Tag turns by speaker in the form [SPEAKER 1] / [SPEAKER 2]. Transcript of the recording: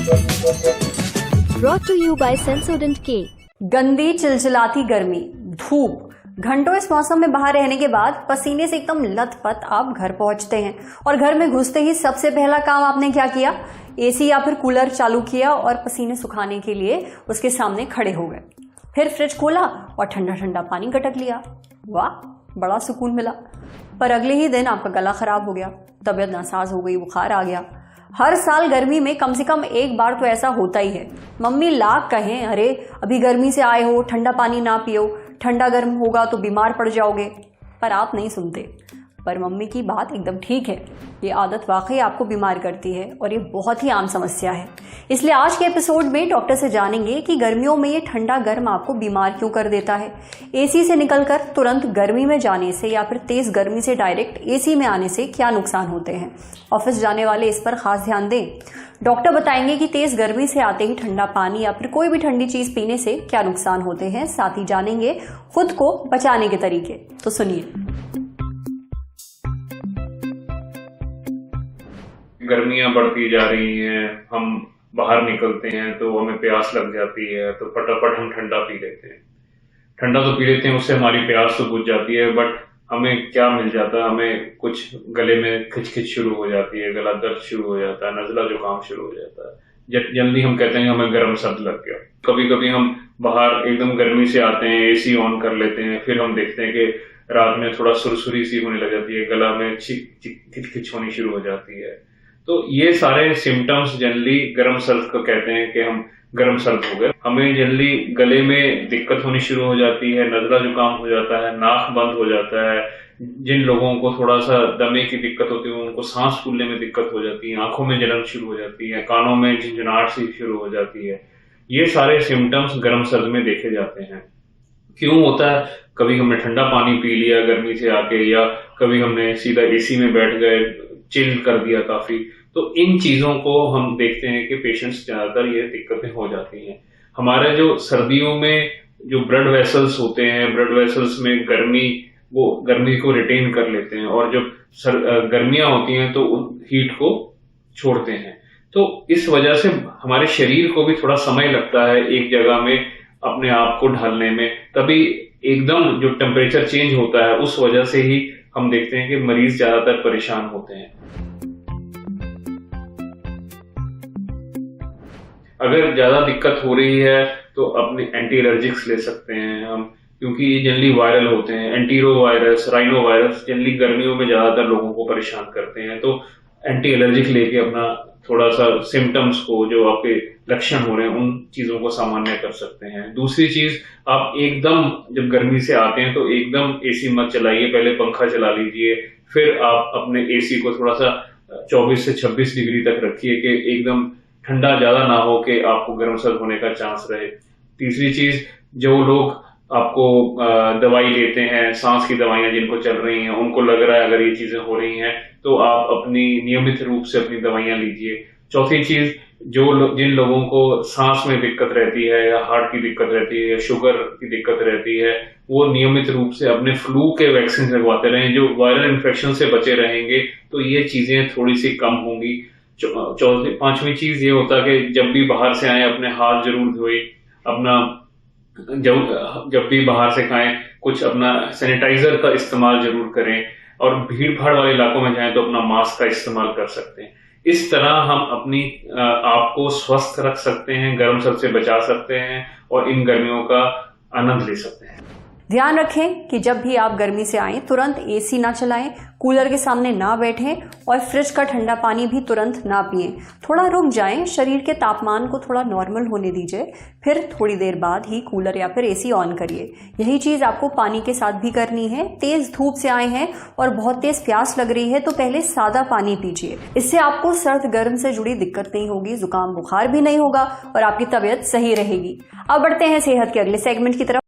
[SPEAKER 1] Brought to you by Sensodyne K।
[SPEAKER 2] गंदी चिलचिलाती गर्मी, धूप, घंटों इस मौसम में बाहर रहने के बाद पसीने से एकदम लथपथ आप घर पहुंचते हैं और घर में घुसते ही सबसे पहला काम आपने क्या किया? एसी या फिर कूलर चालू किया और पसीने सुखाने के लिए उसके सामने खड़े हो गए। फिर फ्रिज खोला और ठंडा ठंडा पानी गटक लिया। वाह, बड़ा सुकून मिला। पर अगले ही दिन आपका गला खराब हो गया, तबीयत नासाज हो गई, बुखार आ गया। हर साल गर्मी में कम से कम एक बार तो ऐसा होता ही है। मम्मी लाख कहें, अरे अभी गर्मी से आए हो, ठंडा पानी ना पियो, ठंडा गर्म होगा तो बीमार पड़ जाओगे, पर आप नहीं सुनते। पर मम्मी की बात एकदम ठीक है, ये आदत वाकई आपको बीमार करती है और ये बहुत ही आम समस्या है। इसलिए आज के एपिसोड में डॉक्टर से जानेंगे कि गर्मियों में ये ठंडा गर्म आपको बीमार क्यों कर देता है। एसी से निकलकर तुरंत गर्मी में जाने से या फिर तेज गर्मी से डायरेक्ट एसी में आने से क्या नुकसान होते हैं। ऑफिस जाने वाले इस पर खास ध्यान दें। डॉक्टर बताएंगे कि तेज गर्मी से आते ही ठंडा पानी या फिर कोई भी ठंडी चीज पीने से क्या नुकसान होते हैं। साथ ही जानेंगे खुद को बचाने के तरीके। तो सुनिए।
[SPEAKER 3] गर्मियां बढ़ती जा रही हैं, हम बाहर निकलते हैं तो हमें प्यास लग जाती है, तो फटाफट हम ठंडा पी लेते हैं। ठंडा तो पी लेते हैं, उससे हमारी प्यास तो बुझ जाती है, बट हमें क्या मिल जाता है? हमें कुछ गले में खिचखिच शुरू हो जाती है, गला दर्द शुरू हो जाता है, नजला जुकाम शुरू हो जाता है। जल्दी हम कहते हैं हमें गर्म सर्द लग गया। कभी कभी हम बाहर एकदम गर्मी से आते हैं, एसी ऑन कर लेते हैं, फिर हम देखते हैं कि रात में थोड़ा सुरसुरी सी होने लग जाती है, गला में खिचखिच होनी शुरू हो जाती है। तो ये सारे सिम्टम्स जनरली गर्म सर्द को कहते हैं कि हम गर्म सर्द हो गए। हमें जनरली गले में दिक्कत होनी शुरू हो जाती है, नजला जुकाम हो जाता है, नाक बंद हो जाता है। जिन लोगों को थोड़ा सा दमे की दिक्कत होती है उनको सांस फूलने में दिक्कत हो जाती है, आंखों में जलन शुरू हो जाती है, कानों में झंझनाहट सी शुरू हो जाती है। ये सारे सिम्टम्स गर्म सर्द में देखे जाते हैं। क्यों होता है? कभी हमने ठंडा पानी पी लिया गर्मी से आके, या कभी हमने सीधा एसी में बैठ गए, चिल कर दिया काफी। तो इन चीजों को हम देखते हैं कि पेशेंट्स ज्यादातर ये दिक्कतें हो जाती हैं। हमारे जो सर्दियों में जो ब्लड वेसल्स होते हैं, ब्लड वेसल्स में वो गर्मी को रिटेन कर लेते हैं, और जब गर्मियां होती हैं तो हीट को छोड़ते हैं। तो इस वजह से हमारे शरीर को भी थोड़ा समय लगता है एक जगह में अपने आप को ढालने में। तभी एकदम जो टेम्परेचर चेंज होता है उस वजह से ही हम देखते हैं कि मरीज ज्यादातर परेशान होते हैं। अगर ज्यादा दिक्कत हो रही है तो अपने एंटी एलर्जिक्स ले सकते हैं हम, क्योंकि ये जनरली वायरल होते हैं। Antero virus, rhino virus generally गर्मियों में ज्यादातर लोगों को परेशान करते हैं। तो एंटी एलर्जिक लेके अपना थोड़ा सा सिम्टम्स को, जो आपके लक्षण हो रहे हैं, उन चीजों को सामान्य कर सकते हैं। दूसरी चीज, आप एकदम जब गर्मी से आते हैं तो एकदम एसी मत चलाइए, पहले पंखा चला लीजिए, फिर आप अपने एसी को थोड़ा सा 24 से 26 डिग्री तक रखिए कि एकदम ठंडा ज्यादा ना हो कि आपको गर्म सर्द होने का चांस रहे। तीसरी चीज, जो लोग आपको दवाई लेते हैं, सांस की दवाइयां जिनको चल रही हैं, उनको लग रहा है अगर ये चीजें हो रही हैं तो आप अपनी नियमित रूप से अपनी दवाइयां लीजिए। चौथी चीज, जिन लोगों को सांस में दिक्कत रहती है, या हार्ट की दिक्कत रहती है, या शुगर की दिक्कत रहती है, वो नियमित रूप से अपने फ्लू के वैक्सीन लगवाते रहें। जो वायरल इन्फेक्शन से बचे रहेंगे तो ये चीजें थोड़ी सी कम होंगी। पांचवी चीज ये होता है कि जब भी बाहर से आए अपने हाथ जरूर धोए, अपना जब भी बाहर से खाएं कुछ अपना सैनिटाइजर का इस्तेमाल जरूर करें, और भीड़ भाड़ वाले इलाकों में जाएं तो अपना मास्क का इस्तेमाल कर सकते हैं। इस तरह हम अपनी आप को स्वस्थ रख सकते हैं, गर्म सर्द से बचा सकते हैं और इन गर्मियों का आनंद ले सकते हैं।
[SPEAKER 2] ध्यान रखें कि जब भी आप गर्मी से आएं तुरंत एसी ना चलाएं, कूलर के सामने ना बैठें और फ्रिज का ठंडा पानी भी तुरंत ना पिएं। थोड़ा रुक जाएं, शरीर के तापमान को थोड़ा नॉर्मल होने दीजिए, फिर थोड़ी देर बाद ही कूलर या फिर एसी ऑन करिए। यही चीज आपको पानी के साथ भी करनी है। तेज धूप से आए हैं और बहुत तेज प्यास लग रही है तो पहले सादा पानी पीजिए। इससे आपको सर्द गर्म से जुड़ी दिक्कत नहीं होगी, जुकाम बुखार भी नहीं होगा और आपकी तबीयत सही रहेगी। अब बढ़ते हैं सेहत के अगले सेगमेंट की तरफ।